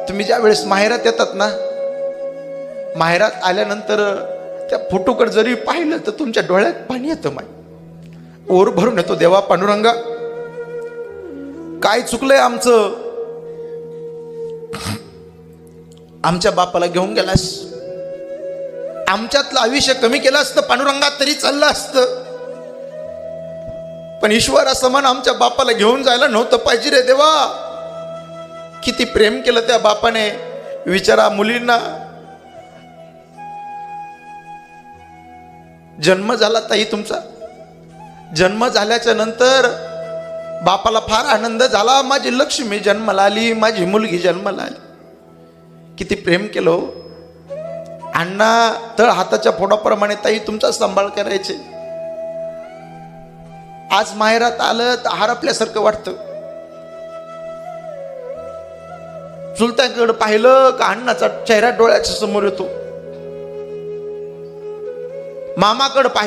तुम्ही ज्या वेळेस माहेरात येतात ना, माहेरात आल्यानंतर त्या फोटोकडे जरी पाहिलं तर तुमच्या डोळ्यात पाणी येतं, माय ओर भरून येतो. देवा पांडुरंगा, काय चुकलंय आमचं? आमच्या बापाला घेऊन गेलास, आमच्यातलं आयुष्य कमी केलं असतं पांडुरंगात तरी चाललं असतं, पण ईश्वर असं म्हण आमच्या बापाला घेऊन जायला नव्हतं पाहिजे रे देवा. किती प्रेम केलं त्या बापाने. विचारा मुलींना, जन्म झाला ताई तुमचा, जन्म झाल्याच्या नंतर बापाला फार आनंद झाला, माझी लक्ष्मी जन्माला आली, माझी मुलगी जन्माला आली. किती प्रेम केलं. अण्णा तळ हाताच्या फोडाप्रमाणे ताई तुमचा सांभाळ करायचे. आज माहेरात आलं तर हरपल्यासारखं वाटतं. चुलत्याकडे पाहिलं का अण्णाचा चेहरा डोळ्याच्या समोर येतो. मामाकडे पाहिलं